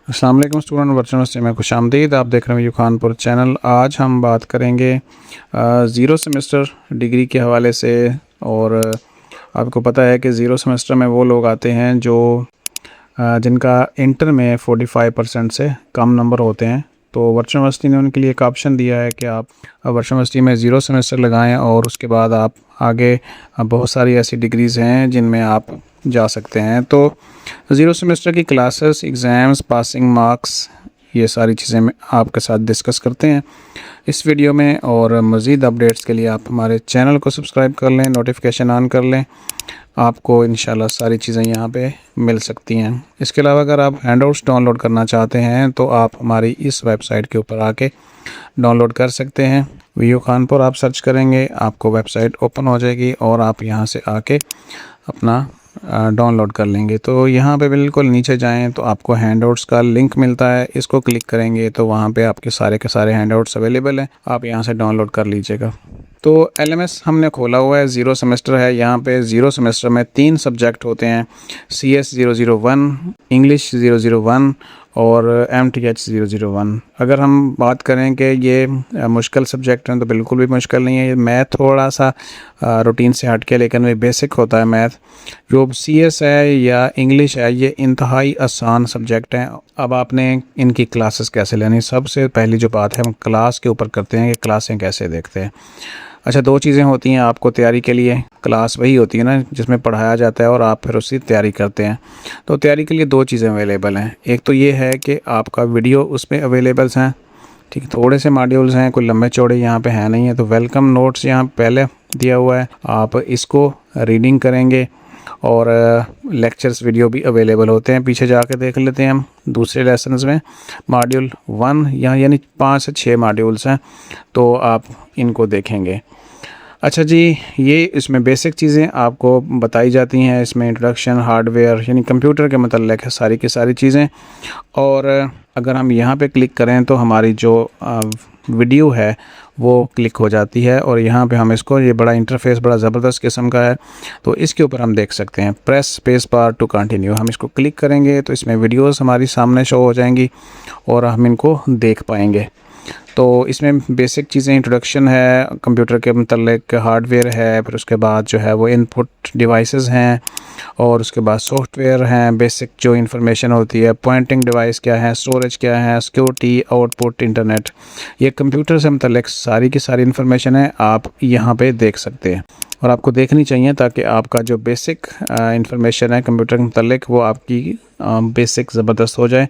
अस्सलाम वालेकुम student, virtual university में खुशामदीद। आप देख रहे हैं खानपुर चैनल। आज हम बात करेंगे ज़ीरो सेमेस्टर डिग्री के हवाले से। और आपको पता है कि ज़ीरो सेमेस्टर में वो लोग आते हैं जो जिनका इंटर में 45% से कम नंबर होते हैं। तो वर्चुअल यूनिवर्सिटी ने उनके लिए एक ऑप्शन दिया है कि आप वर्चुअल यूनिवर्सिटी में ज़ीरो सेमेस्टर लगाएं और उसके बाद आप आगे बहुत सारी ऐसी डिग्रीज़ हैं जिनमें आप जा सकते हैं। तो ज़ीरो सेमेस्टर की क्लासेस, एग्ज़ाम्स, पासिंग मार्क्स, ये सारी चीज़ें मैं आपके साथ डिस्कस करते हैं इस वीडियो में। और मज़ीद अपडेट्स के लिए आप हमारे चैनल को सब्सक्राइब कर लें, नोटिफिकेशन ऑन कर लें, आपको इंशाल्लाह सारी चीज़ें यहाँ पे मिल सकती हैं। इसके अलावा अगर आप हैंडआउट्स डाउनलोड करना चाहते हैं तो आप हमारी इस वेबसाइट के ऊपर आके डाउनलोड कर सकते हैं। वीओ खानपुर आप सर्च करेंगे, आपको वेबसाइट ओपन हो जाएगी और आप यहाँ से आके अपना डाउनलोड कर लेंगे। तो यहाँ पे बिल्कुल नीचे जाएं तो आपको हैंडआउट्स का लिंक मिलता है, इसको क्लिक करेंगे तो वहाँ पे आपके सारे के सारे हैंडआउट्स अवेलेबल हैं, आप यहाँ से डाउनलोड कर लीजिएगा। तो एलएमएस हमने खोला हुआ है, ज़ीरो सेमेस्टर है। यहाँ पे ज़ीरो सेमेस्टर में 3 सब्जेक्ट होते हैं, CS 001, इंग्लिश 001 और MTH 001। अगर हम बात करें कि ये मुश्किल सब्जेक्ट हैं तो बिल्कुल भी मुश्किल नहीं है। ये मैथ थोड़ा सा रूटीन से हट के, लेकिन ये बेसिक होता है मैथ। जो CS है या इंग्लिश है, ये इंतहाई आसान सब्जेक्ट हैं। अब आपने इनकी क्लासेस कैसे लेनी, सबसे पहली जो बात है हम क्लास के ऊपर करते हैं कि क्लासें कैसे देखते हैं। अच्छा, 2 चीज़ें होती हैं आपको तैयारी के लिए। क्लास वही होती है ना जिसमें पढ़ाया जाता है और आप फिर उसकी तैयारी करते हैं। तो तैयारी के लिए 2 चीज़ें अवेलेबल हैं। एक तो ये है कि आपका वीडियो उसमें अवेलेबल्स हैं, ठीक, थोड़े से मॉड्यूल्स हैं, कोई लंबे चौड़े यहाँ पे हैं नहीं है। तो वेलकम नोट्स यहाँ पहले दिया हुआ है, आप इसको रीडिंग करेंगे और लेक्चर्स वीडियो भी अवेलेबल होते हैं। पीछे जाके देख लेते हैं हम दूसरे लेसन्स में, मॉड्यूल 1 यहाँ यानी 5 से 6 मॉड्यूल्स हैं, तो आप इनको देखेंगे। अच्छा जी, ये इसमें बेसिक चीज़ें आपको बताई जाती हैं। इसमें इंट्रोडक्शन, हार्डवेयर यानी कंप्यूटर के मतलब है सारी की सारी चीज़ें। और अगर हम यहाँ पे क्लिक करें तो हमारी जो वीडियो है वो क्लिक हो जाती है और यहाँ पे हम इसको, ये बड़ा इंटरफेस बड़ा ज़बरदस्त किस्म का है, तो इसके ऊपर हम देख सकते हैं press space bar to continue. हम इसको क्लिक करेंगे तो इसमें वीडियोस हमारी सामने शो हो जाएंगी और हम इनको देख पाएंगे। तो इसमें बेसिक चीज़ें, इंट्रोडक्शन है कंप्यूटर के मतलब, हार्डवेयर है, फिर उसके बाद जो है वो इनपुट डिवाइसेस हैं और उसके बाद सॉफ्टवेयर हैं, बेसिक जो इन्फॉर्मेशन होती है, पॉइंटिंग डिवाइस क्या है, स्टोरेज क्या है, सिक्योरिटी, आउटपुट, इंटरनेट, ये कंप्यूटर से मतलब सारी की सारी इन्फॉर्मेशन है, आप यहाँ पे देख सकते हैं और आपको देखनी चाहिए ताकि आपका जो बेसिक इन्फॉर्मेशन है कंप्यूटर के मतलब वो आपकी बेसिक ज़बरदस्त हो जाए।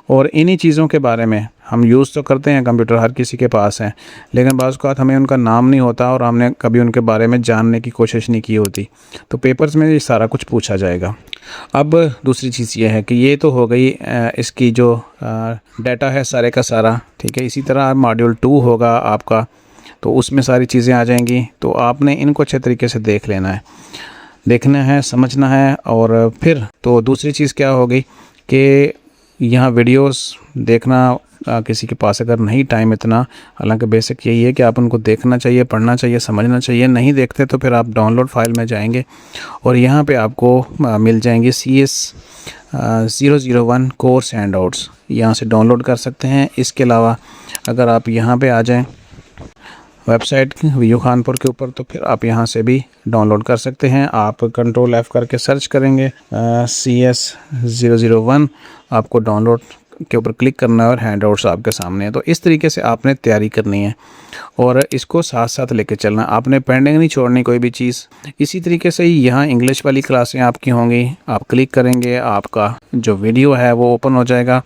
और इन्हीं चीज़ों के बारे में हम यूज़ तो करते हैं, कंप्यूटर हर किसी के पास है, लेकिन बाज़ औक़ात हमें उनका नाम नहीं होता और हमने कभी उनके बारे में जानने की कोशिश नहीं की होती। तो पेपर्स में ये सारा कुछ पूछा जाएगा। अब दूसरी चीज़ ये है कि ये तो हो गई इसकी जो डाटा है सारे का सारा, ठीक है। इसी तरह मॉड्यूल 2 होगा आपका, तो उसमें सारी चीज़ें आ जाएंगी। तो आपने इनको अच्छे तरीके से देख लेना है, देखना है, समझना है। और फिर तो दूसरी चीज़ क्या होगी कि यहाँ वीडियोस देखना किसी के पास अगर नहीं टाइम इतना, हालांकि बेसिक यही है कि आप उनको देखना चाहिए, पढ़ना चाहिए, समझना चाहिए। नहीं देखते तो फिर आप डाउनलोड फाइल में जाएंगे और यहाँ पे आपको मिल जाएंगे CS 001 कोर्स हैंडआउट्स, यहाँ से डाउनलोड कर सकते हैं। इसके अलावा अगर आप यहाँ पे आ जाएँ वेबसाइट वीओ खानपुर के ऊपर, तो फिर आप यहाँ से भी डाउनलोड कर सकते हैं। आप कंट्रोल F करके सर्च करेंगे CS 001, आपको डाउनलोड के ऊपर क्लिक करना है और हैंडआउट्स आपके सामने है। तो इस तरीके से आपने तैयारी करनी है और इसको साथ साथ लेके चलना, आपने पेंडिंग नहीं छोड़नी कोई भी चीज़। इसी तरीके से ही यहाँ इंग्लिश वाली क्लासें आपकी होंगी, आप क्लिक करेंगे, आपका जो वीडियो है वो ओपन हो जाएगा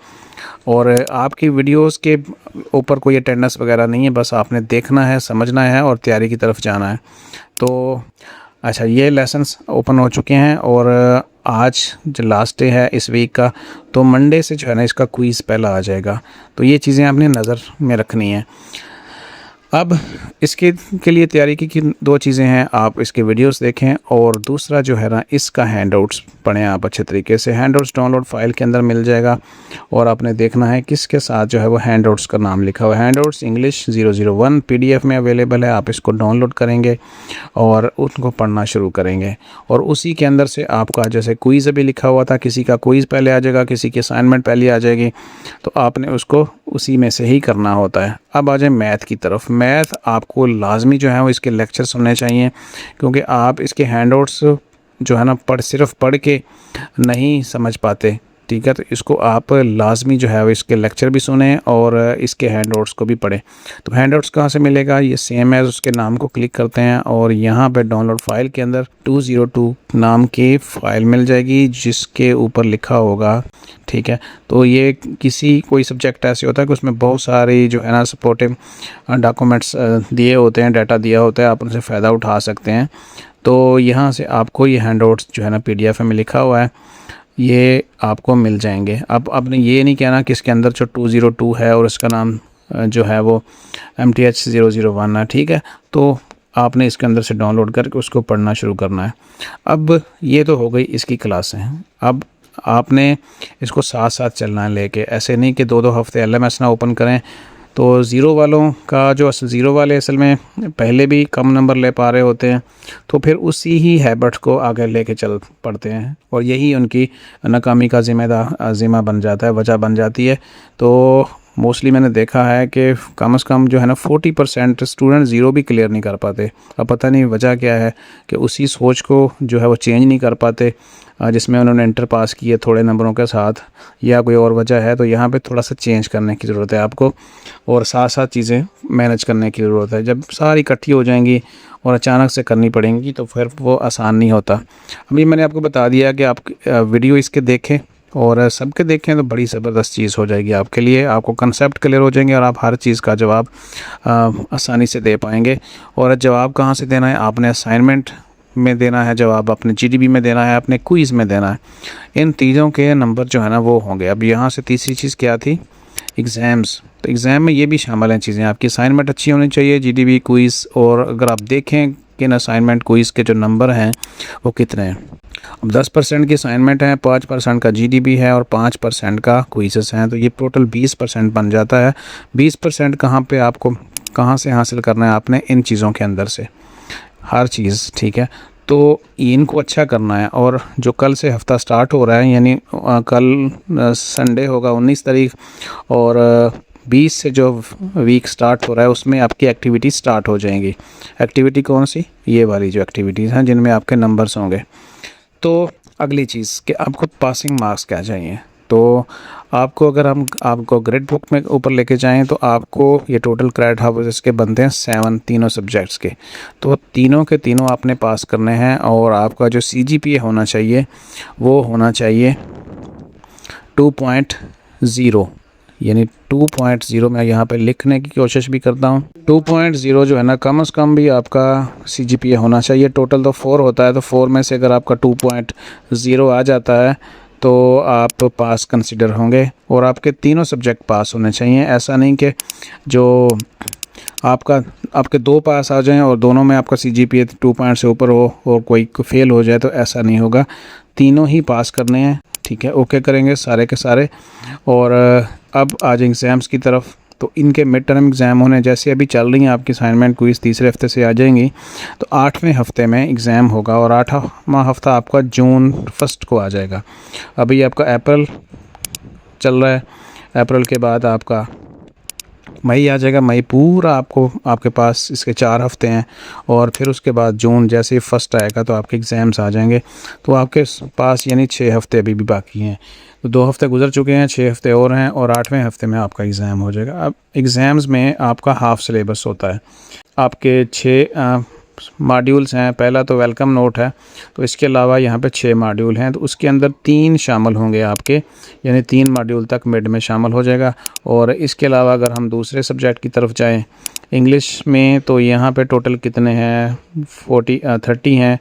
और आपकी वीडियोस के ऊपर कोई अटेंडेंस वगैरह नहीं है, बस आपने देखना है, समझना है और तैयारी की तरफ जाना है। तो अच्छा, ये लेसन्स ओपन हो चुके हैं और आज जो लास्ट डे है इस वीक का, तो मंडे से जो है ना इसका क्विज़ पहला आ जाएगा। तो ये चीज़ें आपने नज़र में रखनी है। अब इसके के लिए तैयारी की दो चीज़ें हैं, आप इसके वीडियोस देखें और दूसरा जो है ना इसका हैंडआउट्स पढ़ें आप अच्छे तरीके से। हैंडआउट्स डाउनलोड फाइल के अंदर मिल जाएगा और आपने देखना है किसके साथ जो है वो हैंडआउट्स का नाम लिखा हुआ है। हैंडआउट्स इंग्लिश 001 पीडीएफ में अवेलेबल है, आप इसको डाउनलोड करेंगे और उनको पढ़ना शुरू करेंगे और उसी के अंदर से आपका जैसे क्विज़ अभी लिखा हुआ था, किसी का क्विज़ पहले आ जाएगा, किसी की असाइनमेंट पहले आ जाएगी, तो आपने उसको उसी में से ही करना होता है। अब आ जाए मैथ की तरफ। मैथ आपको लाजमी जो है वो इसके लेक्चर सुनने चाहिए, क्योंकि आप इसके हैंडआउट्स जो है ना सिर्फ पढ़ के नहीं समझ पाते, ठीक है। तो इसको आप लाजमी जो है वो इसके लेक्चर भी सुने और इसके हैंडआउट्स को भी पढ़ें। तो हैंडआउट्स कहाँ से मिलेगा, ये सेम है, उसके नाम को क्लिक करते हैं और यहाँ पे डाउनलोड फाइल के अंदर 202 नाम की फ़ाइल मिल जाएगी जिसके ऊपर लिखा होगा, ठीक है। तो ये कोई सब्जेक्ट ऐसे होता है कि उसमें बहुत सारी जो है ना सपोर्टिव डॉक्यूमेंट्स दिए होते हैं, डाटा दिया होता है, आप उनसे फ़ायदा उठा सकते हैं। तो यहाँ से आपको ये हैंडआउट्स जो है ना पीडीएफ में लिखा हुआ है ये आपको मिल जाएंगे। अब आपने ये नहीं कहना कि इसके अंदर जो 202 है और इसका नाम जो है वो MTH 001 है, ठीक है। तो आपने इसके अंदर से डाउनलोड करके उसको पढ़ना शुरू करना है। अब ये तो हो गई इसकी क्लासें। अब आपने इसको साथ साथ चलना है लेके, ऐसे नहीं कि 2-2 हफ्ते LMS ना ओपन करें। तो ज़ीरो वालों का जो ज़ीरो वाले असल में पहले भी कम नंबर ले पा रहे होते हैं, तो फिर उसी ही हैबिट को आगे लेके चल पड़ते हैं और यही उनकी नाकामी का ज़िम्मा बन जाता है, वजह बन जाती है। तो मोस्टली मैंने देखा है कि कम से कम जो है ना 40% स्टूडेंट ज़ीरो भी क्लियर नहीं कर पाते। अब पता नहीं वजह क्या है कि उसी सोच को जो है वो चेंज नहीं कर पाते जिसमें उन्होंने इंटर पास किए थोड़े नंबरों के साथ, या कोई और वजह है। तो यहाँ पे थोड़ा सा चेंज करने की ज़रूरत है आपको और साथ साथ चीज़ें मैनेज करने की ज़रूरत है। जब सारी इकट्ठी हो जाएंगी और अचानक से करनी पड़ेंगी तो फिर वो आसान नहीं होता। अभी मैंने आपको बता दिया कि आप वीडियो इसके देखें और सबके देखें तो बड़ी ज़बरदस्त चीज़ हो जाएगी आपके लिए। आपको कंसेप्ट क्लियर हो जाएंगे और आप हर चीज़ का जवाब आसानी से दे पाएंगे। और जवाब कहाँ से देना है, आपने असाइनमेंट में देना है जवाब, अपने GDB में देना है, अपने क्विज़ में देना है। इन तीनों के नंबर जो है ना वो होंगे। अब यहाँ से तीसरी चीज़ क्या थी, एग्ज़ाम्स। तो एग्ज़ाम में ये भी शामिल हैं चीज़ें, आपकी असाइनमेंट अच्छी होनी चाहिए, GDB क्विज़। और अगर आप देखें कि इन असाइनमेंट क्विज़ के जो नंबर हैं वो कितने हैं। अब 10% की असाइनमेंट है, 5% का GDB है और 5% का क्विज़ेस हैं, तो ये टोटल 20% बन जाता है। 20% कहाँ पे आपको कहाँ से हासिल करना है, आपने इन चीज़ों के अंदर से हर चीज़, ठीक है। तो इनको अच्छा करना है। और जो कल से हफ़्ता स्टार्ट हो रहा है, यानी कल संडे होगा 19 तारीख और 20 से जो वीक स्टार्ट हो रहा है उसमें आपकी एक्टिविटी स्टार्ट हो जाएंगी। एक्टिविटी कौन सी, ये वाली जो एक्टिविटीज़ हैं जिनमें आपके नंबर्स होंगे। तो अगली चीज़ कि आपको पासिंग मार्क्स क्या चाहिए। तो आपको अगर हम आपको ग्रेड बुक में ऊपर लेके जाएं तो आपको ये टोटल क्रेडिट हाउस के बनते हैं 7 तीनों सब्जेक्ट्स के। तो तीनों के तीनों आपने पास करने हैं और आपका जो CGPA होना चाहिए वो होना चाहिए 2.0, यानी 2.0 मैं यहाँ पे लिखने की कोशिश भी करता हूँ। 2.0 जो है ना कम से कम भी आपका CGPA होना चाहिए। टोटल तो 4 होता है, तो 4 में से अगर आपका 2.0 आ जाता है तो आप पास कंसिडर होंगे और आपके तीनों सब्जेक्ट पास होने चाहिए। ऐसा नहीं कि जो आपके 2 पास आ जाएं और दोनों में आपका CGPA 2 से ऊपर हो और कोई फेल हो जाए, तो ऐसा नहीं होगा। तीनों ही पास करने हैं, ठीक है। ओके करेंगे सारे के सारे। और अब आ जाए एग्ज़ाम्स की तरफ। तो इनके मिड टर्म एग्ज़ाम होने जैसे अभी चल रही हैं आपकी असाइनमेंट क्विज़ तीसरे हफ्ते से आ जाएंगी, तो 8वें हफ्ते में एग्ज़ाम होगा और 8वां हफ्ता आपका जून 1 को आ जाएगा। अभी आपका अप्रैल चल रहा है, अप्रैल के बाद आपका मई आ जाएगा। मई पूरा आपके पास इसके 4 हफ्ते हैं और फिर उसके बाद जून जैसे ही 1 आएगा तो आपके एग्ज़ाम्स आ जाएंगे। तो आपके पास यानी 6 हफ्ते अभी भी बाकी हैं। तो 2 हफ्ते गुजर चुके हैं, 6 हफ्ते और हैं और 8वें हफ्ते में आपका एग्ज़ाम हो जाएगा। अब एग्ज़ाम्स में आपका हाफ़ सिलेबस होता है। आपके 6 मॉड्यूल्स हैं। पहला तो वेलकम नोट है, तो इसके अलावा यहाँ पे 6 मॉड्यूल हैं, तो उसके अंदर 3 शामिल होंगे आपके, यानी 3 मॉड्यूल तक मिड में शामिल हो जाएगा। और इसके अलावा अगर हम दूसरे सब्जेक्ट की तरफ जाएं इंग्लिश में, तो यहाँ पे टोटल कितने हैं 30 हैं।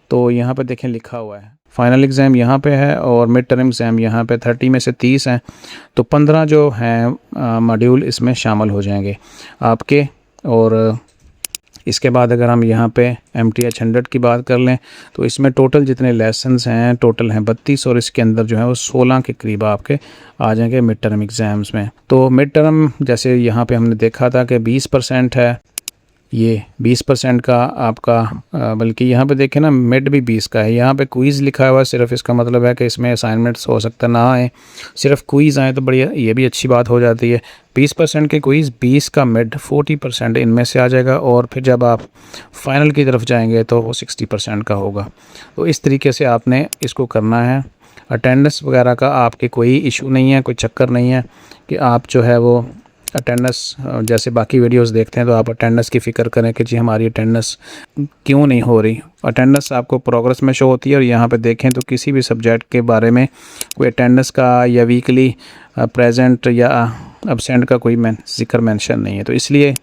तो यहाँ पे देखें लिखा हुआ है फ़ाइनल एग्ज़ाम यहाँ पे है और मिड टर्म एग्ज़ाम यहाँ पे 30 में से 30 हैं। तो 15 जो हैं मॉड्यूल इसमें शामिल हो जाएंगे आपके। और इसके बाद अगर हम यहाँ पे MTH 100 की बात कर लें तो इसमें टोटल जितने लेसन्स हैं टोटल हैं 32 और इसके अंदर जो है वो 16 के करीब आपके आ जाएंगे मिड टर्म एग्ज़ाम्स में। तो मिड टर्म जैसे यहाँ पे हमने देखा था कि 20% है, ये 20% का आपका बल्कि यहाँ पे देखें ना मिड भी 20 का है। यहाँ पे क्विज़ लिखा हुआ है सिर्फ, इसका मतलब है कि इसमें असाइनमेंट्स हो सकता ना आए, सिर्फ क्विज़ आए तो बढ़िया, ये भी अच्छी बात हो जाती है। 20% के क्विज़, 20 का मिड, 40% इनमें से आ जाएगा और फिर जब आप फाइनल की तरफ जाएंगे तो वो 60% का होगा। तो इस तरीके से आपने इसको करना है। अटेंडेंस वगैरह का आपके कोई इशू नहीं है, कोई चक्कर नहीं है कि आप जो है वो अटेंडेंस जैसे बाकी वीडियोस देखते हैं तो आप अटेंडेंस की फ़िक्र करें कि जी हमारी अटेंडेंस क्यों नहीं हो रही। अटेंडेंस आपको प्रोग्रेस में शो होती है और यहाँ पे देखें तो किसी भी सब्जेक्ट के बारे में कोई अटेंडेंस का या वीकली प्रेजेंट या एब्सेंट का कोई ज़िक्र मेंशन नहीं है। तो इसलिए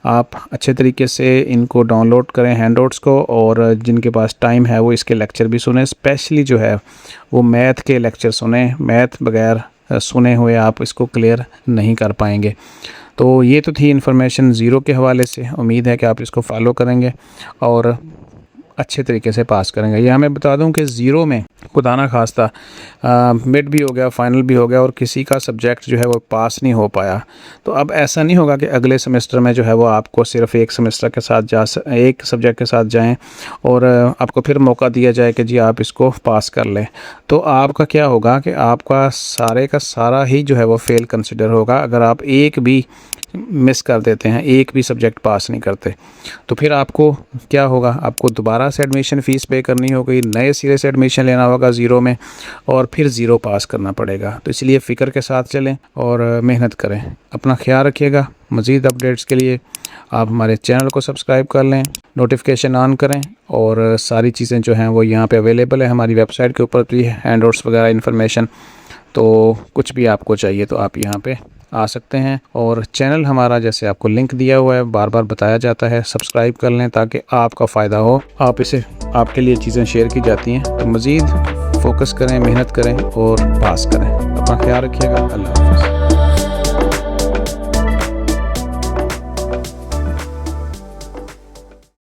आप अच्छे तरीके से इनको डाउनलोड करें हैंडआउट्स को, और जिनके पास टाइम है वो इसके लेक्चर भी सुने, स्पेशली जो है वो मैथ के लेक्चर सुने। मैथ बगैर सुने हुए आप इसको क्लियर नहीं कर पाएंगे। तो ये तो थी इन्फॉर्मेशन ज़ीरो के हवाले से। उम्मीद है कि आप इसको फॉलो करेंगे और अच्छे तरीके से पास करेंगे। यह मैं बता दूं कि ज़ीरो में खुदा ना खास्ता मिड भी हो गया, फाइनल भी हो गया और किसी का सब्जेक्ट जो है वो पास नहीं हो पाया, तो अब ऐसा नहीं होगा कि अगले सेमेस्टर में जो है वो आपको सिर्फ एक सेमेस्टर के साथ एक सब्जेक्ट के साथ जाएं और आपको फिर मौका दिया जाए कि जी आप इसको पास कर लें। तो आपका क्या होगा कि आपका सारे का सारा ही जो है वो फेल कंसिडर होगा अगर आप एक भी मिस कर देते हैं, एक भी सब्जेक्ट पास नहीं करते। तो फिर आपको क्या होगा, आपको दोबारा से एडमिशन फ़ीस पे करनी होगी, नए सिरे से एडमिशन लेना होगा ज़ीरो में और फिर ज़ीरो पास करना पड़ेगा। तो इसलिए फ़िक्र के साथ चलें और मेहनत करें। अपना ख्याल रखिएगा। मज़ीद अपडेट्स के लिए आप हमारे चैनल को सब्सक्राइब कर लें, नोटिफिकेशन ऑन करें और सारी चीज़ें जो हैं वो यहाँ पे अवेलेबल है हमारी वेबसाइट के ऊपर भी, हैंडआउट्स वगैरह इन्फॉर्मेशन। तो कुछ भी आपको चाहिए तो आप यहाँ पे आ सकते हैं। और चैनल हमारा जैसे आपको लिंक दिया हुआ है, बार बार बताया जाता है, सब्सक्राइब कर लें ताकि आपका फ़ायदा हो। आप इसे आपके लिए चीज़ें शेयर की जाती हैं। तो मज़ीद फोकस करें, मेहनत करें और पास करें। अपना ख्याल रखिएगा। अल्लाह हाफ़िज़।